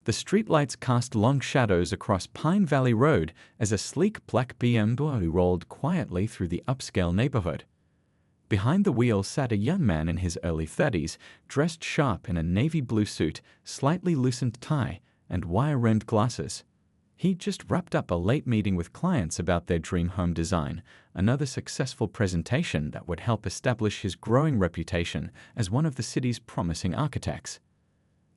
The streetlights cast long shadows across Pine Valley Road as a sleek black BMW rolled quietly through the upscale neighborhood. Behind the wheel sat a young man in his early 30s, dressed sharp in a navy blue suit, slightly loosened tie, and wire-rimmed glasses. He'd just wrapped up a late meeting with clients about their dream home design, another successful presentation that would help establish his growing reputation as one of the city's promising architects.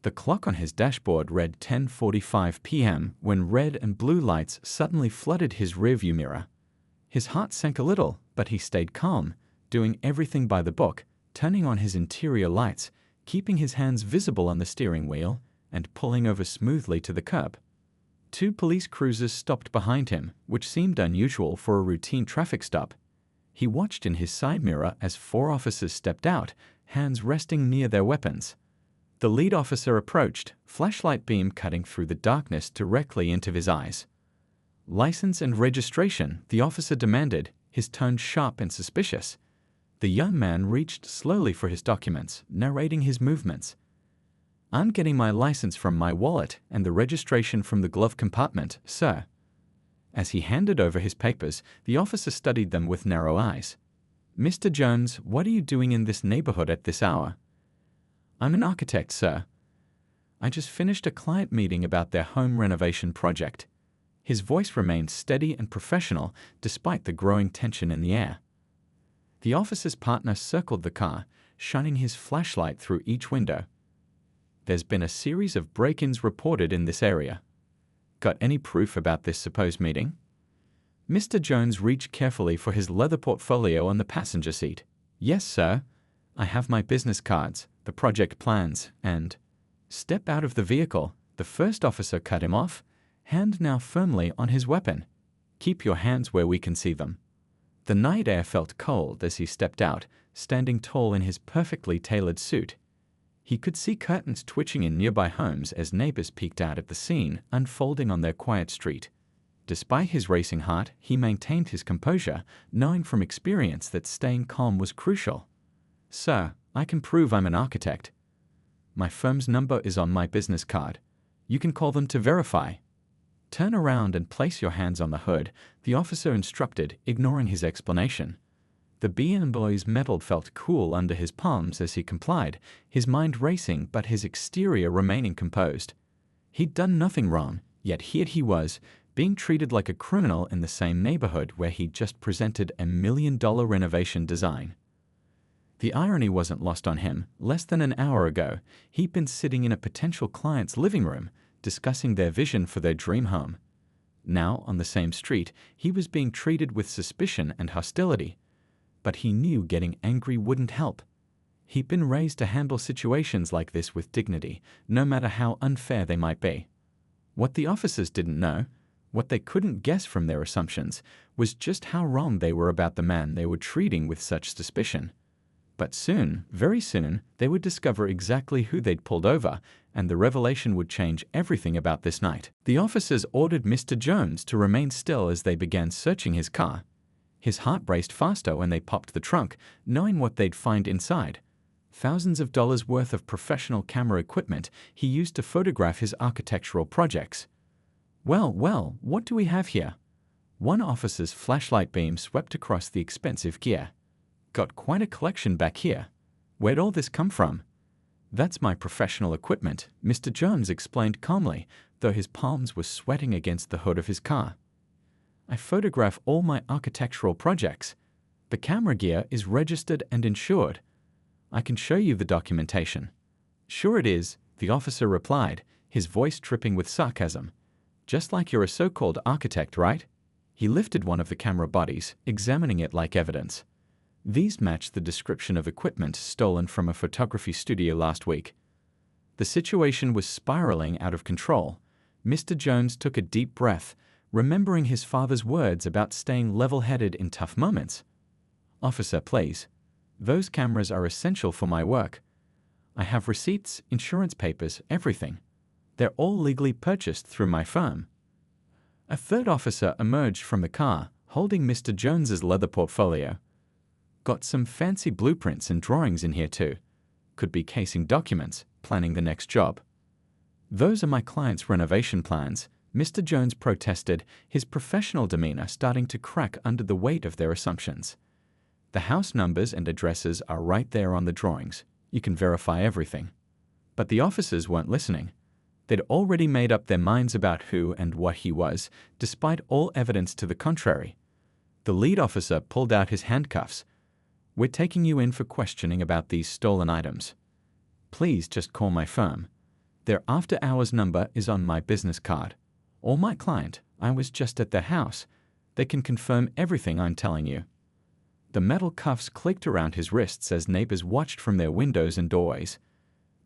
The clock on his dashboard read 10:45 p.m. when red and blue lights suddenly flooded his rearview mirror. His heart sank a little, but he stayed calm, doing everything by the book, turning on his interior lights, keeping his hands visible on the steering wheel, and pulling over smoothly to the curb. 2 police cruisers stopped behind him, which seemed unusual for a routine traffic stop. He watched in his side mirror as 4 officers stepped out, hands resting near their weapons. The lead officer approached, flashlight beam cutting through the darkness directly into his eyes. "License and registration," the officer demanded, his tone sharp and suspicious. The young man reached slowly for his documents, narrating his movements. "I'm getting my license from my wallet and the registration from the glove compartment, sir." As he handed over his papers, the officer studied them with narrow eyes. "Mr. Jones, what are you doing in this neighborhood at this hour?" "I'm an architect, sir. I just finished a client meeting about their home renovation project." His voice remained steady and professional despite the growing tension in the air. The officer's partner circled the car, shining his flashlight through each window. "There's been a series of break-ins reported in this area. Got any proof about this supposed meeting?" Mr. Jones reached carefully for his leather portfolio on the passenger seat. "Yes, sir. I have my business cards, the project plans, and—" "Step out of the vehicle," the first officer cut him off, hand now firmly on his weapon. "Keep your hands where we can see them." The night air felt cold as he stepped out, standing tall in his perfectly tailored suit. He could see curtains twitching in nearby homes as neighbors peeked out at the scene unfolding on their quiet street. Despite his racing heart, he maintained his composure, knowing from experience that staying calm was crucial. "Sir, I can prove I'm an architect. My firm's number is on my business card. You can call them to verify." "Turn around and place your hands on the hood," the officer instructed, ignoring his explanation. The BMW's metal felt cool under his palms as he complied, his mind racing but his exterior remaining composed. He'd done nothing wrong, yet here he was, being treated like a criminal in the same neighborhood where he'd just presented a $1 million renovation design. The irony wasn't lost on him. Less than an hour ago, he'd been sitting in a potential client's living room, discussing their vision for their dream home. Now, on the same street, he was being treated with suspicion and hostility. But he knew getting angry wouldn't help. He'd been raised to handle situations like this with dignity, no matter how unfair they might be. What the officers didn't know, what they couldn't guess from their assumptions, was just how wrong they were about the man they were treating with such suspicion. But soon, very soon, they would discover exactly who they'd pulled over, and the revelation would change everything about this night. The officers ordered Mr. Jones to remain still as they began searching his car. His heart raced faster when they popped the trunk, knowing what they'd find inside. Thousands of dollars worth of professional camera equipment he used to photograph his architectural projects. Well, what do we have here?" One officer's flashlight beam swept across the expensive gear. "Got quite a collection back here. Where'd all this come from?" "That's my professional equipment," Mr. Jones explained calmly, though his palms were sweating against the hood of his car. "I photograph all my architectural projects. The camera gear is registered and insured. I can show you the documentation." "Sure it is," the officer replied, his voice dripping with sarcasm. "Just like you're a so-called architect, right?" He lifted one of the camera bodies, examining it like evidence. These matched the description of equipment stolen from a photography studio last week. The situation was spiraling out of control. Mr. Jones took a deep breath, remembering his father's words about staying level-headed in tough moments. "Officer, please. Those cameras are essential for my work. I have receipts, insurance papers, everything. They're all legally purchased through my firm." A third officer emerged from the car, holding Mr. Jones's leather portfolio. "Got some fancy blueprints and drawings in here too. Could be casing documents, planning the next job." "Those are my client's renovation plans," Mr. Jones protested, his professional demeanor starting to crack under the weight of their assumptions. "The house numbers and addresses are right there on the drawings. You can verify everything." But the officers weren't listening. They'd already made up their minds about who and what he was, despite all evidence to the contrary. The lead officer pulled out his handcuffs. "We're taking you in for questioning about these stolen items. Please just call my firm. Their after-hours number is on my business card. Or my client, I was just at their house. They can confirm everything I'm telling you." The metal cuffs clicked around his wrists as neighbors watched from their windows and doorways.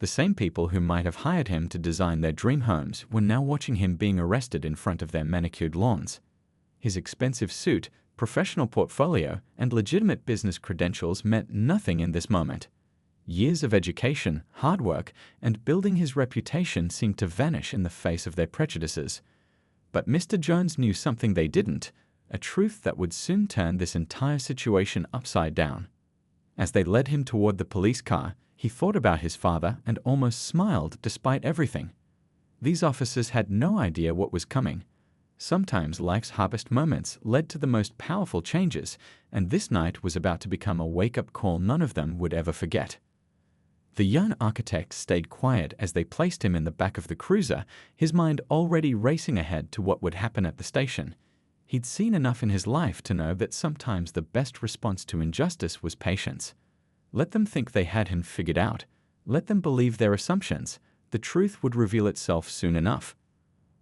The same people who might have hired him to design their dream homes were now watching him being arrested in front of their manicured lawns. His expensive suit, professional portfolio, and legitimate business credentials meant nothing in this moment. Years of education, hard work, and building his reputation seemed to vanish in the face of their prejudices. But Mr. Jones knew something they didn't, a truth that would soon turn this entire situation upside down. As they led him toward the police car, he thought about his father and almost smiled despite everything. These officers had no idea what was coming. Sometimes life's hardest moments led to the most powerful changes, and this night was about to become a wake-up call none of them would ever forget. The young architect stayed quiet as they placed him in the back of the cruiser, his mind already racing ahead to what would happen at the station. He'd seen enough in his life to know that sometimes the best response to injustice was patience. Let them think they had him figured out. Let them believe their assumptions. The truth would reveal itself soon enough.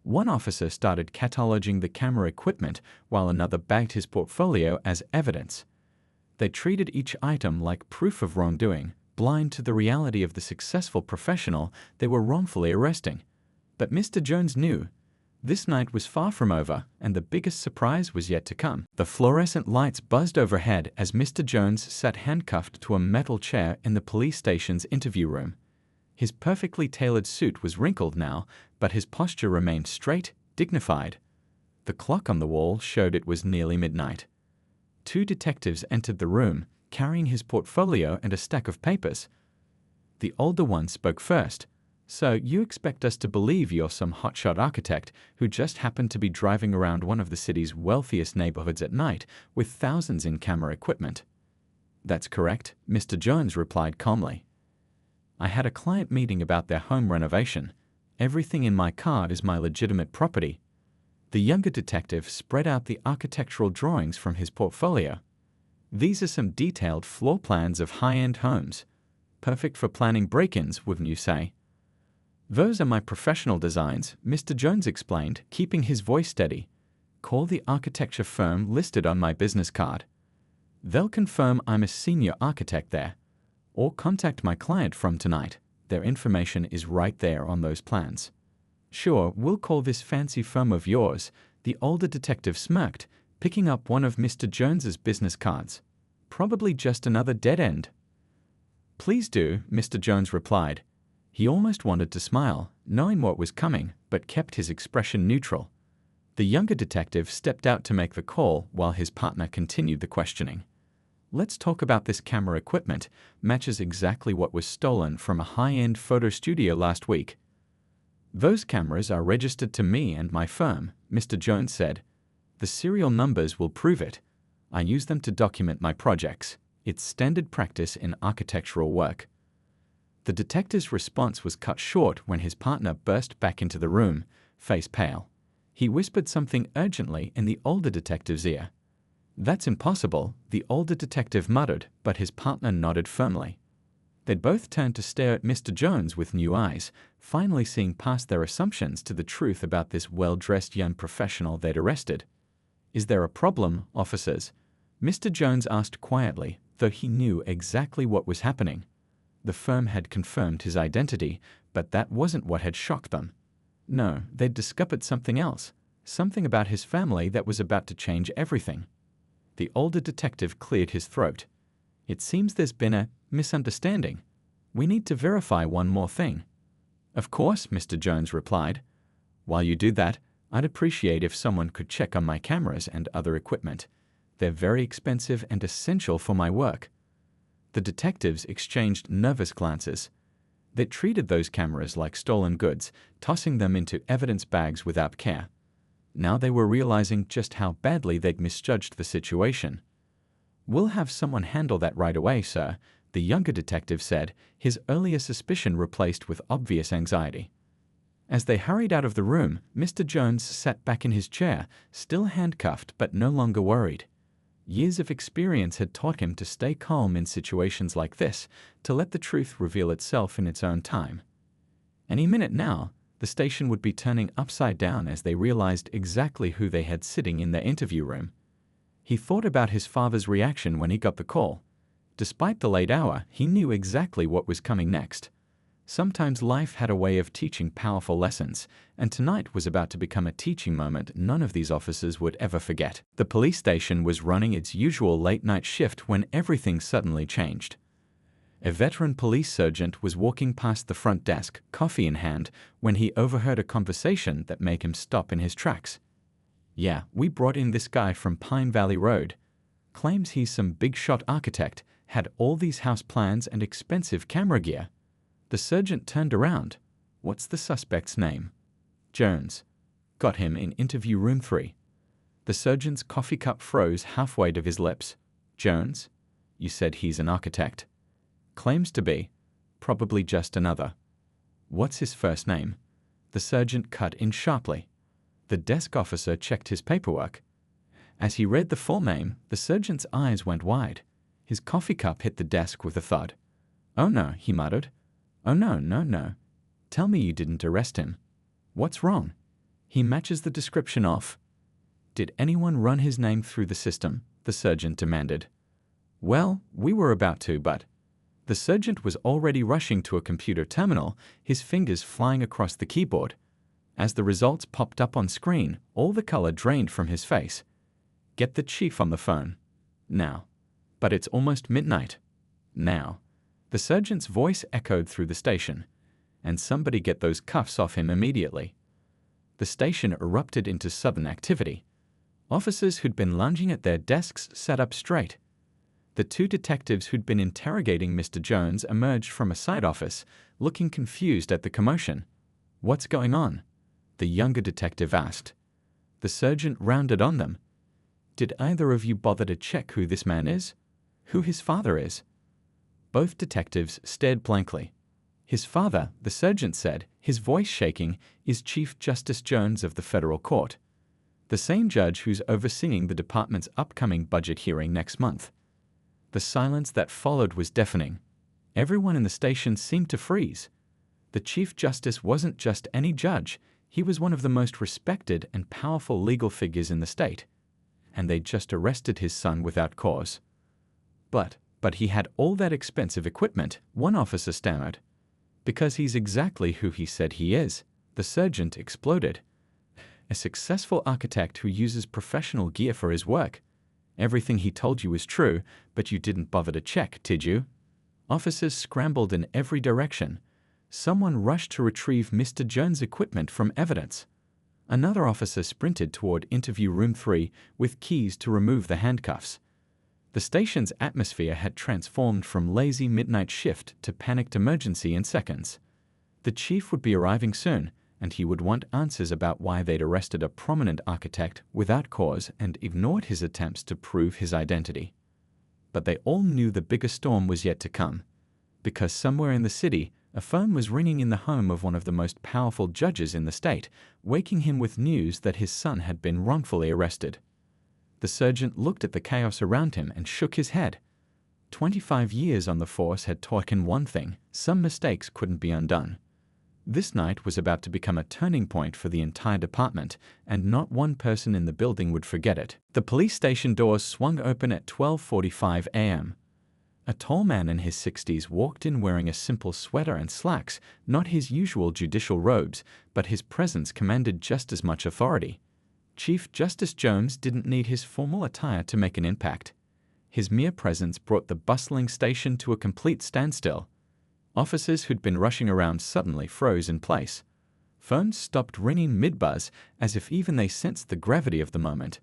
One officer started cataloging the camera equipment while another bagged his portfolio as evidence. They treated each item like proof of wrongdoing, blind to the reality of the successful professional they were wrongfully arresting. But Mr. Jones knew. This night was far from over, and the biggest surprise was yet to come. The fluorescent lights buzzed overhead as Mr. Jones sat handcuffed to a metal chair in the police station's interview room. His perfectly tailored suit was wrinkled now, but his posture remained straight, dignified. The clock on the wall showed it was nearly midnight. Two detectives entered the room, carrying his portfolio and a stack of papers. The older one spoke first. "So you expect us to believe you're some hotshot architect who just happened to be driving around one of the city's wealthiest neighborhoods at night with thousands in camera equipment?" "That's correct," Mr. Jones replied calmly. "I had a client meeting about their home renovation. Everything in my card is my legitimate property." The younger detective spread out the architectural drawings from his portfolio. "These are some detailed floor plans of high-end homes. Perfect for planning break-ins, wouldn't you say?" "Those are my professional designs," Mr. Jones explained, keeping his voice steady. "Call the architecture firm listed on my business card. They'll confirm I'm a senior architect there. Or contact my client from tonight. Their information is right there on those plans." "Sure, we'll call this fancy firm of yours," the older detective smirked, picking up one of Mr. Jones's business cards. "Probably just another dead end." "Please do," Mr. Jones replied. He almost wanted to smile, knowing what was coming, but kept his expression neutral. The younger detective stepped out to make the call while his partner continued the questioning. "Let's talk about this camera equipment. Matches exactly what was stolen from a high-end photo studio last week." "Those cameras are registered to me and my firm," Mr. Jones said. "The serial numbers will prove it. I use them to document my projects. It's standard practice in architectural work." The detective's response was cut short when his partner burst back into the room, face pale. He whispered something urgently in the older detective's ear. "That's impossible," the older detective muttered, but his partner nodded firmly. They'd both turned to stare at Mr. Jones with new eyes, finally seeing past their assumptions to the truth about this well-dressed young professional they'd arrested. "Is there a problem, officers?" Mr. Jones asked quietly, though he knew exactly what was happening. The firm had confirmed his identity, but that wasn't what had shocked them. No, they'd discovered something else, something about his family that was about to change everything. The older detective cleared his throat. "It seems there's been a misunderstanding. We need to verify one more thing." "Of course," Mr. Jones replied. "While you do that, I'd appreciate if someone could check on my cameras and other equipment. They're very expensive and essential for my work." The detectives exchanged nervous glances. They treated those cameras like stolen goods, tossing them into evidence bags without care. Now they were realizing just how badly they'd misjudged the situation. "We'll have someone handle that right away, sir," the younger detective said, his earlier suspicion replaced with obvious anxiety. As they hurried out of the room, Mr. Jones sat back in his chair, still handcuffed but no longer worried. Years of experience had taught him to stay calm in situations like this, to let the truth reveal itself in its own time. Any minute now, the station would be turning upside down as they realized exactly who they had sitting in their interview room. He thought about his father's reaction when he got the call. Despite the late hour, he knew exactly what was coming next. Sometimes life had a way of teaching powerful lessons, and tonight was about to become a teaching moment none of these officers would ever forget. The police station was running its usual late-night shift when everything suddenly changed. A veteran police sergeant was walking past the front desk, coffee in hand, when he overheard a conversation that made him stop in his tracks. "Yeah, we brought in this guy from Pine Valley Road. Claims he's some big-shot architect, had all these house plans and expensive camera gear." The sergeant turned around. "What's the suspect's name?" "Jones. Got him in interview room 3. The sergeant's coffee cup froze halfway to his lips. "Jones? You said he's an architect." "Claims to be. Probably just another." "What's his first name?" The sergeant cut in sharply. The desk officer checked his paperwork. As he read the full name, the sergeant's eyes went wide. His coffee cup hit the desk with a thud. "Oh no," he muttered. "Oh no, no, no. Tell me you didn't arrest him. What's wrong? He matches the description off." "Did anyone run his name through the system?" the sergeant demanded. "Well, we were about to, but—" The sergeant was already rushing to a computer terminal, his fingers flying across the keyboard. As the results popped up on screen, all the color drained from his face. "Get the chief on the phone. Now." "But it's almost midnight." "Now." The sergeant's voice echoed through the station. "And somebody get those cuffs off him immediately." The station erupted into sudden activity. Officers who'd been lunging at their desks sat up straight. The two detectives who'd been interrogating Mr. Jones emerged from a side office, looking confused at the commotion. "What's going on?" the younger detective asked. The sergeant rounded on them. "Did either of you bother to check who this man is? Who his father is?" Both detectives stared blankly. "His father," the sergeant said, his voice shaking, "is Chief Justice Jones of the federal court. The same judge who's overseeing the department's upcoming budget hearing next month." The silence that followed was deafening. Everyone in the station seemed to freeze. The Chief Justice wasn't just any judge, he was one of the most respected and powerful legal figures in the state. And they'd just arrested his son without cause. But he had all that expensive equipment," one officer stammered. "Because he's exactly who he said he is," the sergeant exploded. "A successful architect who uses professional gear for his work. Everything he told you is true, but you didn't bother to check, did you?" Officers scrambled in every direction. Someone rushed to retrieve Mr. Jones' equipment from evidence. Another officer sprinted toward interview room 3 with keys to remove the handcuffs. The station's atmosphere had transformed from lazy midnight shift to panicked emergency in seconds. The chief would be arriving soon, and he would want answers about why they'd arrested a prominent architect without cause and ignored his attempts to prove his identity. But they all knew the bigger storm was yet to come, because somewhere in the city, a phone was ringing in the home of one of the most powerful judges in the state, waking him with news that his son had been wrongfully arrested. The sergeant looked at the chaos around him and shook his head. 25 years on the force had taught him one thing: some mistakes couldn't be undone. This night was about to become a turning point for the entire department, and not one person in the building would forget it. The police station doors swung open at 12:45 a.m. A tall man in his 60s walked in wearing a simple sweater and slacks, not his usual judicial robes, but his presence commanded just as much authority. Chief Justice Jones didn't need his formal attire to make an impact. His mere presence brought the bustling station to a complete standstill. Officers who'd been rushing around suddenly froze in place. Phones stopped ringing mid-buzz, as if even they sensed the gravity of the moment.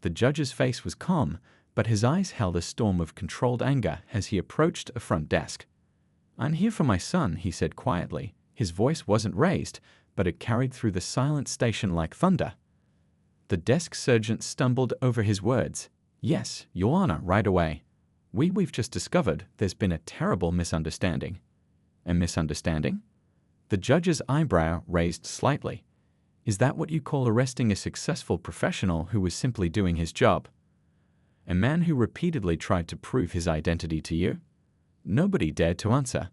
The judge's face was calm, but his eyes held a storm of controlled anger as he approached a front desk. "I'm here for my son," he said quietly. His voice wasn't raised, but it carried through the silent station like thunder. The desk sergeant stumbled over his words. "Yes, Your Honor, right away. We've just discovered there's been a terrible misunderstanding." "A misunderstanding?" The judge's eyebrow raised slightly. "Is that what you call arresting a successful professional who was simply doing his job? A man who repeatedly tried to prove his identity to you?" Nobody dared to answer.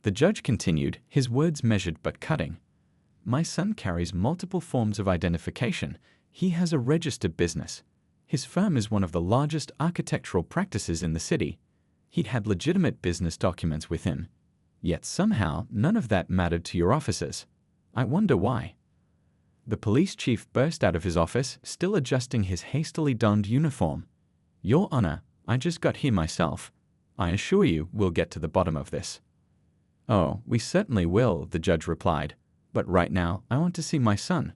The judge continued, his words measured but cutting. "My son carries multiple forms of identification. He has a registered business. His firm is one of the largest architectural practices in the city. He'd had legitimate business documents with him. Yet somehow none of that mattered to your officers. I wonder why." The police chief burst out of his office, still adjusting his hastily donned uniform. "Your Honor, I just got here myself. I assure you we'll get to the bottom of this." "Oh, we certainly will," the judge replied. "But right now I want to see my son."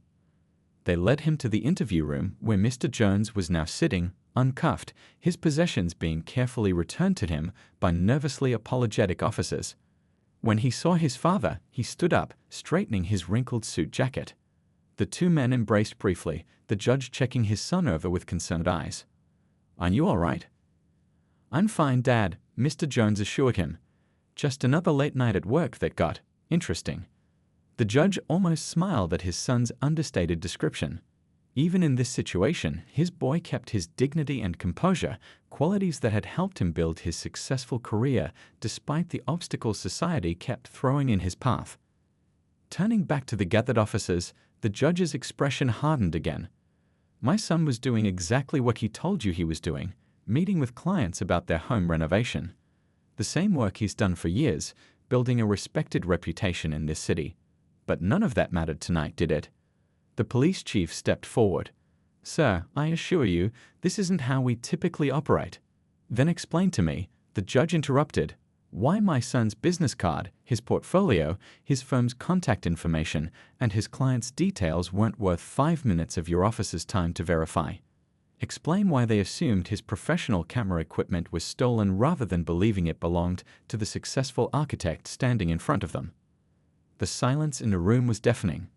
They led him to the interview room where Mr. Jones was now sitting, uncuffed, his possessions being carefully returned to him by nervously apologetic officers. When he saw his father, he stood up, straightening his wrinkled suit jacket. The two men embraced briefly, the judge checking his son over with concerned eyes. "Are you all right?" "I'm fine, Dad," Mr. Jones assured him. "Just another late night at work that got interesting." The judge almost smiled at his son's understated description. Even in this situation, his boy kept his dignity and composure, qualities that had helped him build his successful career despite the obstacles society kept throwing in his path. Turning back to the gathered officers, the judge's expression hardened again. "My son was doing exactly what he told you he was doing, meeting with clients about their home renovation. The same work he's done for years, building a respected reputation in this city. But none of that mattered tonight, did it?" The police chief stepped forward. "Sir, I assure you, this isn't how we typically operate." "Then explain to me," the judge interrupted, "why my son's business card, his portfolio, his firm's contact information, and his client's details weren't worth 5 minutes of your officer's time to verify. Explain why they assumed his professional camera equipment was stolen rather than believing it belonged to the successful architect standing in front of them." The silence in the room was deafening.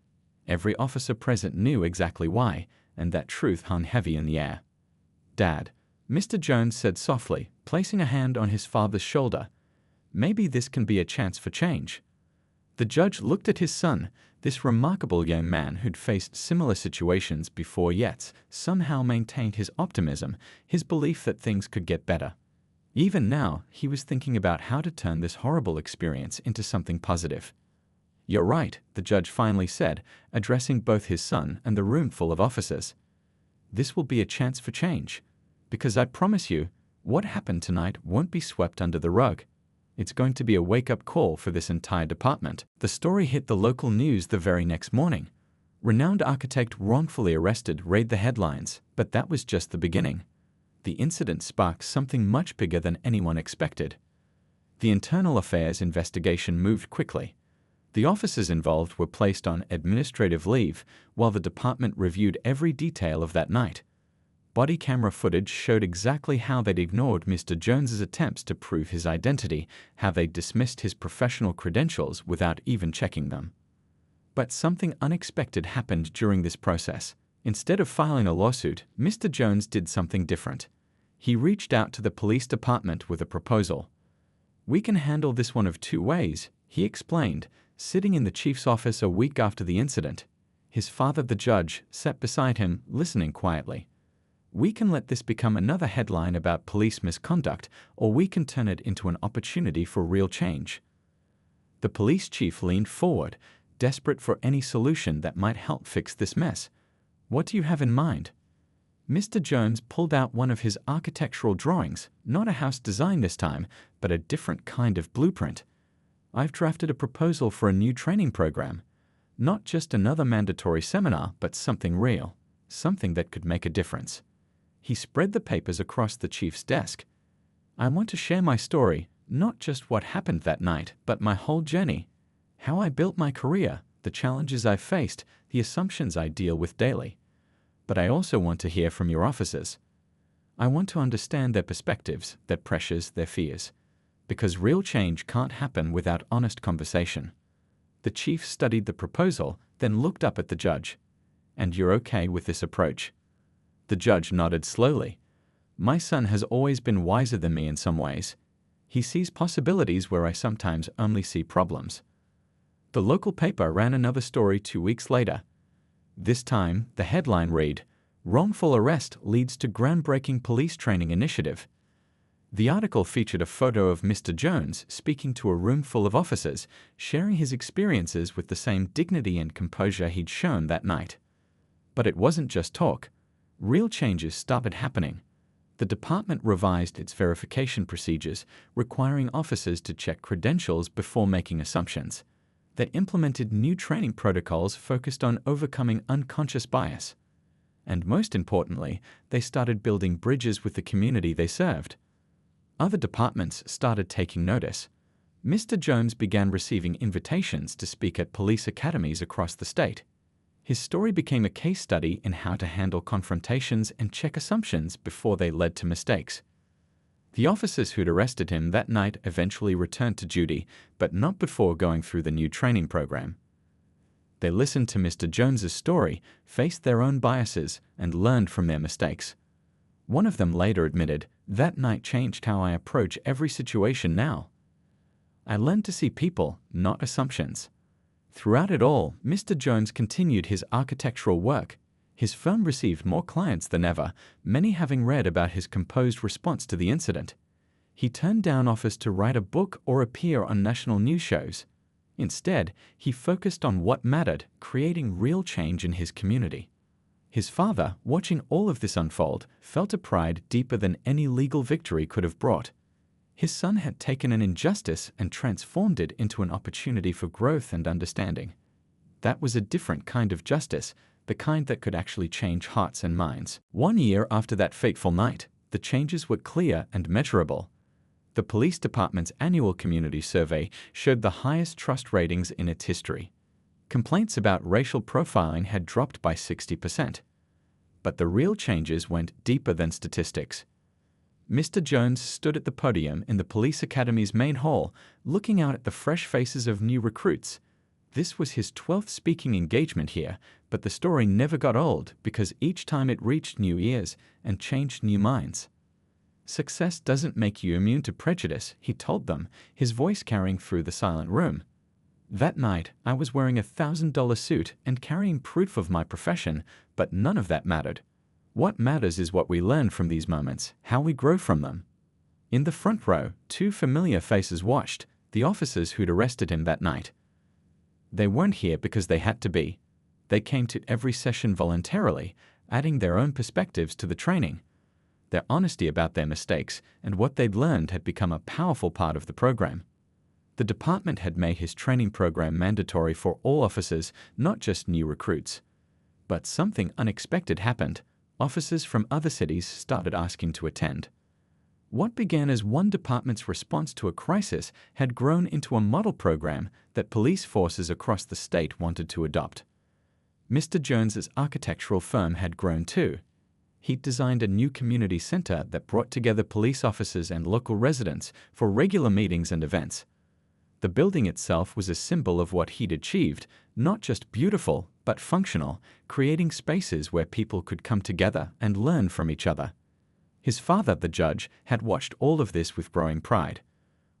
Every officer present knew exactly why, and that truth hung heavy in the air. "Dad," Mr. Jones said softly, placing a hand on his father's shoulder, "maybe this can be a chance for change." The judge looked at his son, this remarkable young man who'd faced similar situations before yet somehow maintained his optimism, his belief that things could get better. Even now, he was thinking about how to turn this horrible experience into something positive. "You're right," the judge finally said, addressing both his son and the room full of officers. "This will be a chance for change. Because I promise you, what happened tonight won't be swept under the rug. It's going to be a wake-up call for this entire department." The story hit the local news the very next morning. "Renowned architect wrongfully arrested" read the headlines, but that was just the beginning. The incident sparked something much bigger than anyone expected. The internal affairs investigation moved quickly. The officers involved were placed on administrative leave while the department reviewed every detail of that night. Body camera footage showed exactly how they'd ignored Mr. Jones's attempts to prove his identity, how they'd dismissed his professional credentials without even checking them. But something unexpected happened during this process. Instead of filing a lawsuit, Mr. Jones did something different. He reached out to the police department with a proposal. "We can handle this one of two ways," he explained, sitting in the chief's office a week after the incident. His father, the judge, sat beside him, listening quietly. "We can let this become another headline about police misconduct, or we can turn it into an opportunity for real change." The police chief leaned forward, desperate for any solution that might help fix this mess. "What do you have in mind?" Mr. Jones pulled out one of his architectural drawings, not a house design this time, but a different kind of blueprint. "I've drafted a proposal for a new training program. Not just another mandatory seminar, but something real, something that could make a difference." He spread the papers across the chief's desk. "I want to share my story, not just what happened that night, but my whole journey. How I built my career, the challenges I've faced, the assumptions I deal with daily. But I also want to hear from your officers. I want to understand their perspectives, their pressures, their fears. because real change can't happen without honest conversation. The chief studied the proposal, then looked up at the judge. "And you're okay with this approach?" The judge nodded slowly. "My son has always been wiser than me in some ways. He sees possibilities where I sometimes only see problems." The local paper ran another story 2 weeks later. This time, the headline read, "Wrongful Arrest Leads to Groundbreaking Police Training Initiative." The article featured a photo of Mr. Jones speaking to a room full of officers, sharing his experiences with the same dignity and composure he'd shown that night. But it wasn't just talk. Real changes started happening. The department revised its verification procedures, requiring officers to check credentials before making assumptions. They implemented new training protocols focused on overcoming unconscious bias. And most importantly, they started building bridges with the community they served. Other departments started taking notice. Mr. Jones began receiving invitations to speak at police academies across the state. His story became a case study in how to handle confrontations and check assumptions before they led to mistakes. The officers who'd arrested him that night eventually returned to duty, but not before going through the new training program. They listened to Mr. Jones's story, faced their own biases, and learned from their mistakes. One of them later admitted, "That night changed how I approach every situation now. I learned to see people, not assumptions." Throughout it all, Mr. Jones continued his architectural work. His firm received more clients than ever, many having read about his composed response to the incident. He turned down offers to write a book or appear on national news shows. Instead, he focused on what mattered, creating real change in his community. His father, watching all of this unfold, felt a pride deeper than any legal victory could have brought. His son had taken an injustice and transformed it into an opportunity for growth and understanding. That was a different kind of justice, the kind that could actually change hearts and minds. 1 year after that fateful night, the changes were clear and measurable. The police department's annual community survey showed the highest trust ratings in its history. Complaints about racial profiling had dropped by 60%. But the real changes went deeper than statistics. Mr. Jones stood at the podium in the police academy's main hall, looking out at the fresh faces of new recruits. This was his 12th speaking engagement here, but the story never got old because each time it reached new ears and changed new minds. "Success doesn't make you immune to prejudice," he told them, his voice carrying through the silent room. "That night, I was wearing a $1,000 suit and carrying proof of my profession, but none of that mattered. What matters is what we learn from these moments, how we grow from them." In the front row, 2 familiar faces watched, the officers who'd arrested him that night. They weren't here because they had to be. They came to every session voluntarily, adding their own perspectives to the training. Their honesty about their mistakes and what they'd learned had become a powerful part of the program. The department had made his training program mandatory for all officers, not just new recruits. But something unexpected happened. Officers from other cities started asking to attend. What began as one department's response to a crisis had grown into a model program that police forces across the state wanted to adopt. Mr. Jones's architectural firm had grown too. He'd designed a new community center that brought together police officers and local residents for regular meetings and events. The building itself was a symbol of what he'd achieved, not just beautiful, but functional, creating spaces where people could come together and learn from each other. His father, the judge, had watched all of this with growing pride.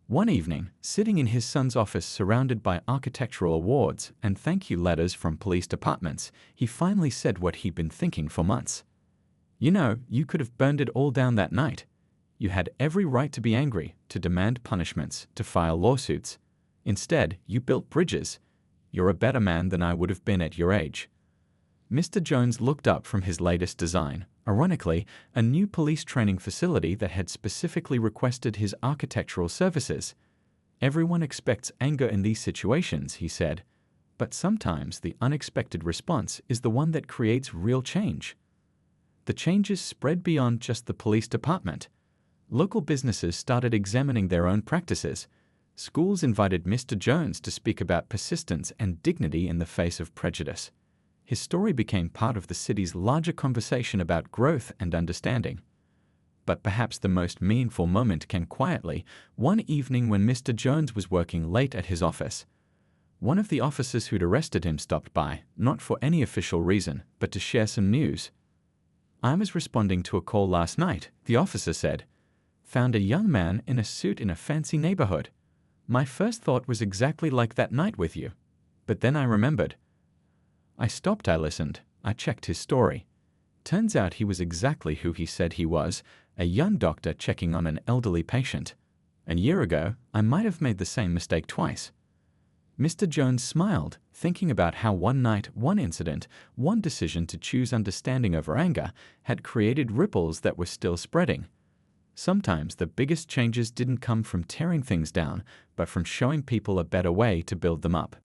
One evening, sitting in his son's office surrounded by architectural awards and thank you letters from police departments, he finally said what he'd been thinking for months. "You know, you could have burned it all down that night. You had every right to be angry, to demand punishments, to file lawsuits. Instead, you built bridges. You're a better man than I would have been at your age." Mr. Jones looked up from his latest design, ironically, a new police training facility that had specifically requested his architectural services. "Everyone expects anger in these situations," he said, "but sometimes the unexpected response is the one that creates real change." The changes spread beyond just the police department. Local businesses started examining their own practices. Schools invited Mr. Jones to speak about persistence and dignity in the face of prejudice. His story became part of the city's larger conversation about growth and understanding. But perhaps the most meaningful moment came quietly, one evening when Mr. Jones was working late at his office. One of the officers who'd arrested him stopped by, not for any official reason, but to share some news. "I was responding to a call last night," the officer said. "Found a young man in a suit in a fancy neighborhood. My first thought was exactly like that night with you. But then I remembered." I stopped, I listened, I checked his story. Turns out he was exactly who he said he was, a young doctor checking on an elderly patient. A year ago, I might have made the same mistake twice. Mr. Jones smiled, thinking about how one night, one incident, one decision to choose understanding over anger had created ripples that were still spreading. Sometimes the biggest changes didn't come from tearing things down, but from showing people a better way to build them up.